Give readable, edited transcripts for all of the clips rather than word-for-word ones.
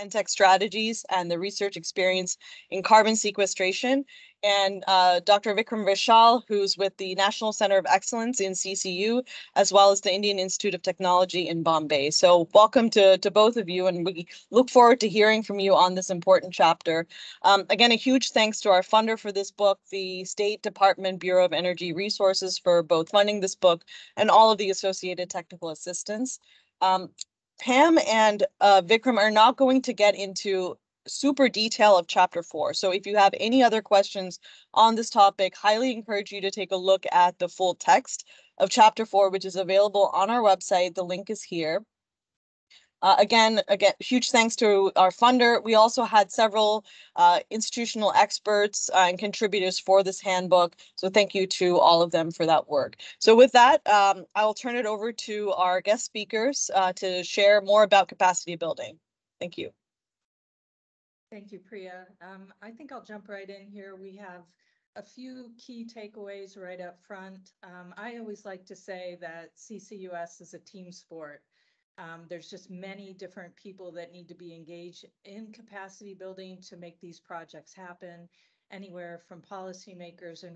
ENTEC strategies and the research experience in carbon sequestration, and Dr. Vikram Vishal, who's with the National Center of Excellence in CCU, as well as the Indian Institute of Technology in Bombay. So welcome to both of you, and we look forward to hearing from you on this important chapter. Again, a huge thanks to our funder for this book, the State Department Bureau of Energy Resources, for both funding this book and all of the associated technical assistance. Pam and Vikram are not going to get into super detail of chapter 4. So if you have any other questions on this topic, highly encourage you to take a look at the full text of chapter 4, which is available on our website. The link is here. Again, huge thanks to our funder. We also had several institutional experts and contributors for this handbook. So thank you to all of them for that work. So with that, I will turn it over to our guest speakers to share more about capacity building. Thank you. Thank you, Priya. I think I'll jump right in here. We have a few key takeaways right up front. I always like to say that CCUS is a team sport. There's just many different people that need to be engaged in capacity building to make these projects happen, anywhere from policymakers and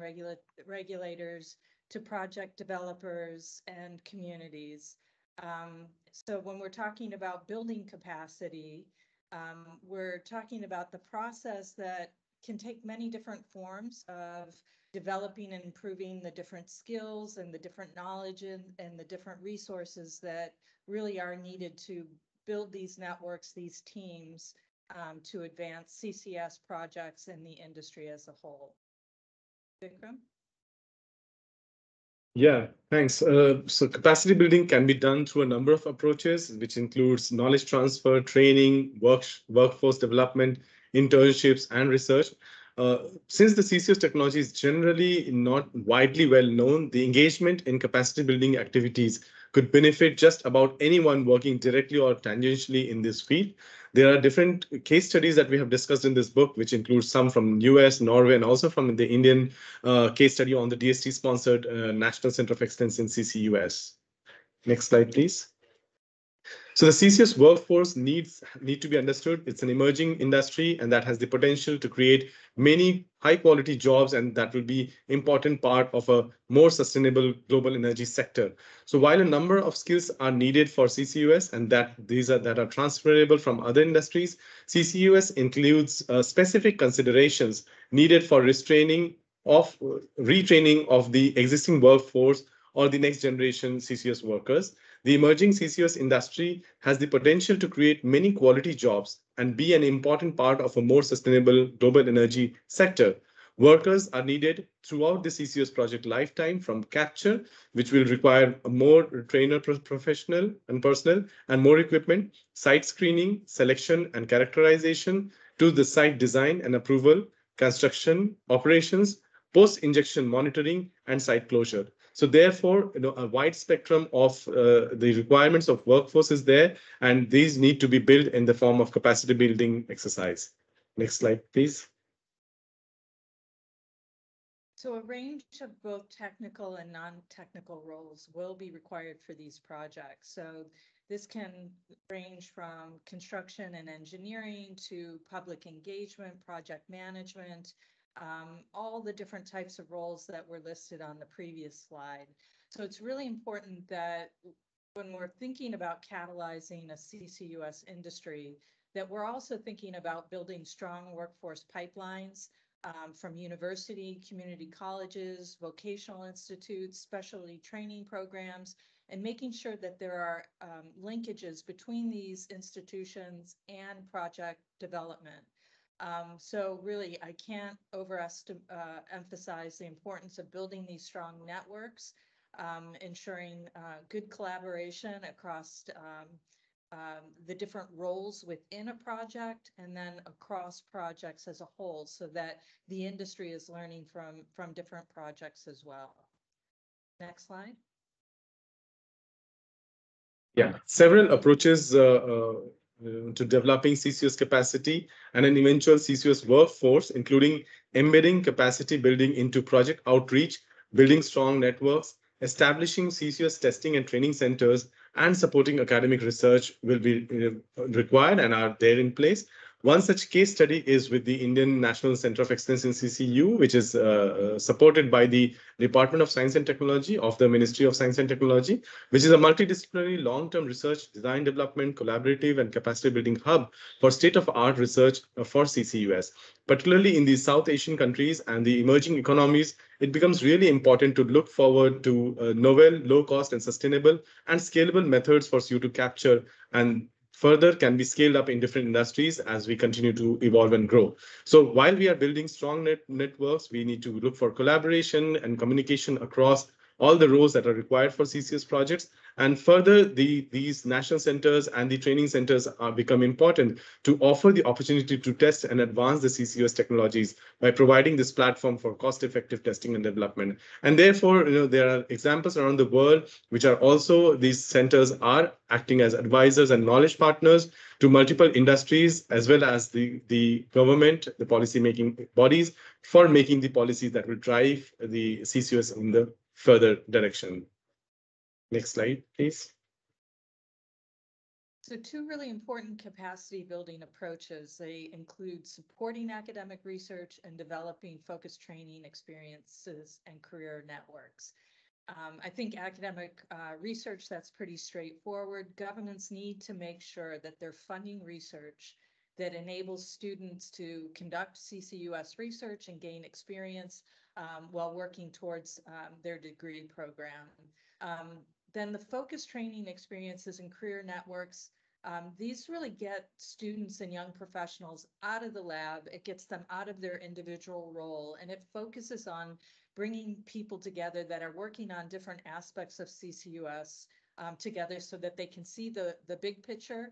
regulators to project developers and communities. So when we're talking about building capacity, we're talking about the process that can take many different forms of developing and improving the different skills and the different knowledge and the different resources that really are needed to build these networks, these teams, to advance CCS projects in the industry as a whole. Vikram? Yeah, thanks. So capacity building can be done through a number of approaches, which includes knowledge transfer, training, workforce development, internships, and research. Since the CCUS technology is generally not widely well known, the engagement in capacity building activities could benefit just about anyone working directly or tangentially in this field. There are different case studies that we have discussed in this book, which includes some from US, Norway, and also from the Indian case study on the DST-sponsored National Center of Excellence in CCUS. Next slide, please. So the CCUS workforce need to be understood. It's an emerging industry, and that has the potential to create many high-quality jobs, and that will be important part of a more sustainable global energy sector. So while a number of skills are needed for CCUS, and that are transferable from other industries, CCUS includes specific considerations needed for retraining of the existing workforce or the next generation CCUS workers. The emerging CCUS industry has the potential to create many quality jobs and be an important part of a more sustainable global energy sector. Workers are needed throughout the CCUS project lifetime, from capture, which will require more trainer professional and personnel and more equipment, site screening, selection and characterization, to the site design and approval, construction, operations, post-injection monitoring, and site closure. So therefore, a wide spectrum of the requirements of workforce is there, and these need to be built in the form of capacity building exercise. Next slide, please. So a range of both technical and non-technical roles will be required for these projects. So this can range from construction and engineering to public engagement, project management, all the different types of roles that were listed on the previous slide. So it's really important that when we're thinking about catalyzing a CCUS industry, that we're also thinking about building strong workforce pipelines from university, community colleges, vocational institutes, specialty training programs, and making sure that there are linkages between these institutions and project development. So really, I can't emphasize the importance of building these strong networks, ensuring good collaboration across the different roles within a project and then across projects as a whole, so that the industry is learning from different projects as well. Next slide. Yeah, several approaches to developing CCUS capacity and an eventual CCUS workforce, including embedding capacity building into project outreach, building strong networks, establishing CCUS testing and training centers, and supporting academic research will be required and are there in place. One such case study is with the Indian National Center of Excellence in CCU, which is supported by the Department of Science and Technology of the Ministry of Science and Technology, which is a multidisciplinary long-term research, design development, collaborative and capacity building hub for state-of-art research for CCUS. Particularly in the South Asian countries and the emerging economies, it becomes really important to look forward to novel, low-cost and sustainable and scalable methods for CO2 capture, and further can be scaled up in different industries as we continue to evolve and grow. So while we are building strong networks, we need to look for collaboration and communication across all the roles that are required for CCS projects. And further, these national centers and the training centers are become important to offer the opportunity to test and advance the CCUS technologies by providing this platform for cost-effective testing and development. And therefore, there are examples around the world which are also, these centers are acting as advisors and knowledge partners to multiple industries, as well as the government, the policy-making bodies, for making the policies that will drive the CCUS in the further direction. Next slide, please. So two really important capacity building approaches. They include supporting academic research and developing focused training experiences and career networks. I think academic research, that's pretty straightforward. Governments need to make sure that they're funding research that enables students to conduct CCUS research and gain experience while working towards their degree program. Then the focused training experiences and career networks, these really get students and young professionals out of the lab. It gets them out of their individual role, and it focuses on bringing people together that are working on different aspects of CCUS together so that they can see the big picture,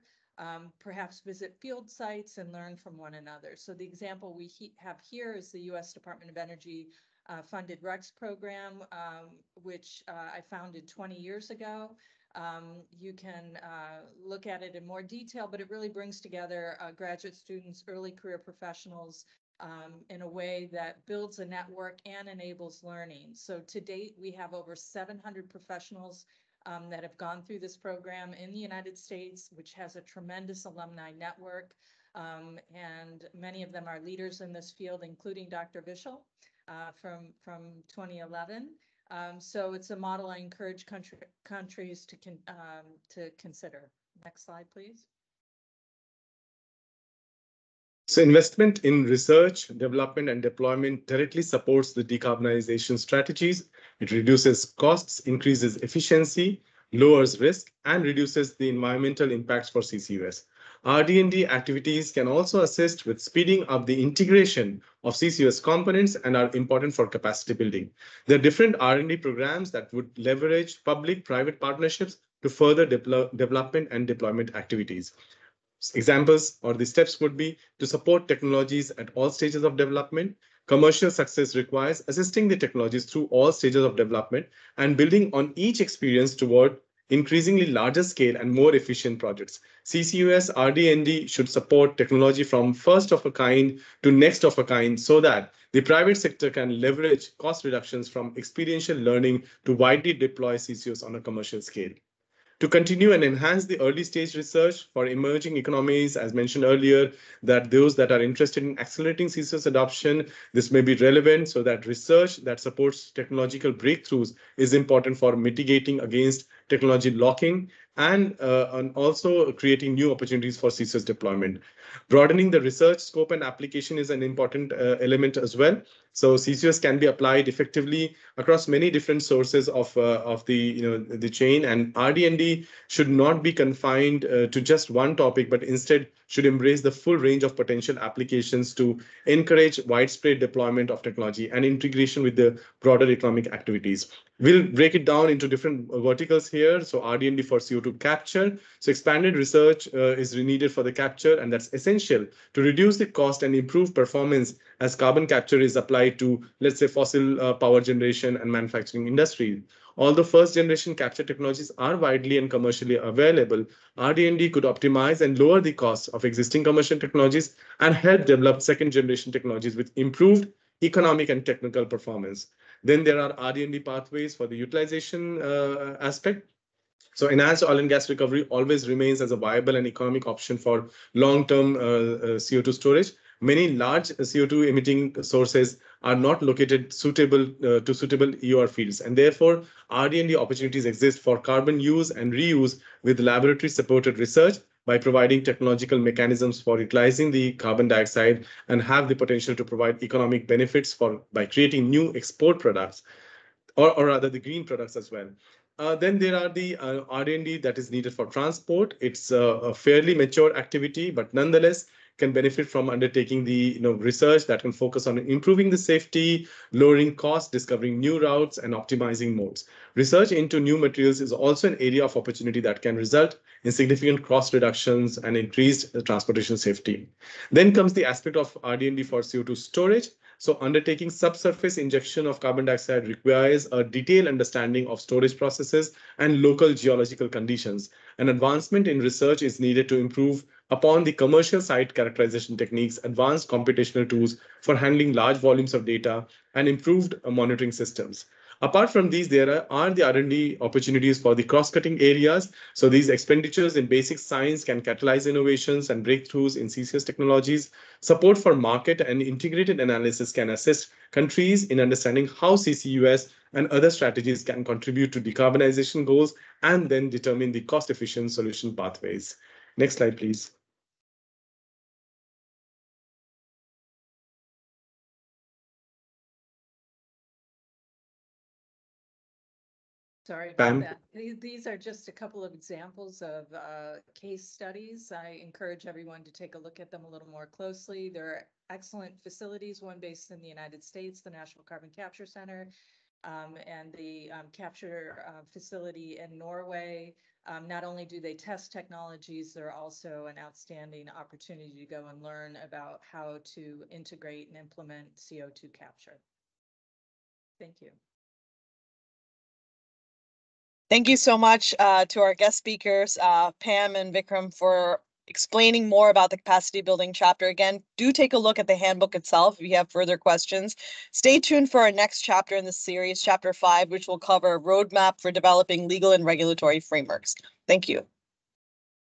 perhaps visit field sites and learn from one another. So the example we have here is the U.S. Department of Energy funded REX program, which I founded 20 years ago. You can look at it in more detail, but it really brings together graduate students, early career professionals in a way that builds a network and enables learning. So to date, we have over 700 professionals that have gone through this program in the United States, which has a tremendous alumni network. And many of them are leaders in this field, including Dr. Vishal from 2011. So it's a model I encourage countries to consider. Next slide, please. So investment in research, development, and deployment directly supports the decarbonization strategies. It reduces costs, increases efficiency, lowers risk, and reduces the environmental impacts for CCUS. RD&D activities can also assist with speeding up the integration of CCUS components and are important for capacity building. There are different R&D programs that would leverage public-private partnerships to further development and deployment activities. Examples or the steps would be to support technologies at all stages of development. Commercial success requires assisting the technologies through all stages of development and building on each experience toward increasingly larger scale and more efficient projects. CCUS RD&D should support technology from first of a kind to next of a kind so that the private sector can leverage cost reductions from experiential learning to widely deploy CCUS on a commercial scale. To continue and enhance the early stage research for emerging economies, as mentioned earlier, that those that are interested in accelerating CCUS adoption, this may be relevant so that research that supports technological breakthroughs is important for mitigating against technology locking and also creating new opportunities for CCUS deployment. Broadening the research scope and application is an important element as well. So CCUS can be applied effectively across many different sources of the chain, and RD&D should not be confined to just one topic, but instead should embrace the full range of potential applications to encourage widespread deployment of technology and integration with the broader economic activities. We'll break it down into different verticals here. So RD&D for CO2 capture. So expanded research is needed for the capture, and that's essential to reduce the cost and improve performance as carbon capture is applied to, let's say, fossil power generation and manufacturing industry. Although first generation capture technologies are widely and commercially available, RD&D could optimize and lower the cost of existing commercial technologies and help develop second generation technologies with improved economic and technical performance. Then there are RD&D pathways for the utilization aspect. So enhanced oil and gas recovery always remains as a viable and economic option for long-term CO2 storage. Many large CO2 emitting sources are not located suitable to suitable EOR fields, and therefore RD&D opportunities exist for carbon use and reuse with laboratory-supported research by providing technological mechanisms for utilizing the carbon dioxide and have the potential to provide economic benefits by creating new export products, or rather the green products as well. Then there are the R&D that is needed for transport. It's a fairly mature activity, but nonetheless can benefit from undertaking the research that can focus on improving the safety, lowering costs, discovering new routes, and optimizing modes. Research into new materials is also an area of opportunity that can result in significant cost reductions and increased transportation safety. Then comes the aspect of RD&D for CO2 storage. So undertaking subsurface injection of carbon dioxide requires a detailed understanding of storage processes and local geological conditions. An advancement in research is needed to improve upon the commercial site characterization techniques, advanced computational tools for handling large volumes of data, and improved monitoring systems. Apart from these, there are the R&D opportunities for the cross-cutting areas. So these expenditures in basic science can catalyze innovations and breakthroughs in CCS technologies. Support for market and integrated analysis can assist countries in understanding how CCUS and other strategies can contribute to decarbonization goals and then determine the cost-efficient solution pathways. Next slide, please. Sorry about Pam? that. These are just a couple of examples of case studies. I encourage everyone to take a look at them a little more closely. They're excellent facilities, one based in the United States, the National Carbon Capture Center, and the capture facility in Norway. Not only do they test technologies, they're also an outstanding opportunity to go and learn about how to integrate and implement CO2 capture. Thank you. Thank you so much to our guest speakers, Pam and Vikram, for explaining more about the capacity building chapter. Again, do take a look at the handbook itself if you have further questions. Stay tuned for our next chapter in the series, chapter 5, which will cover a roadmap for developing legal and regulatory frameworks. Thank you.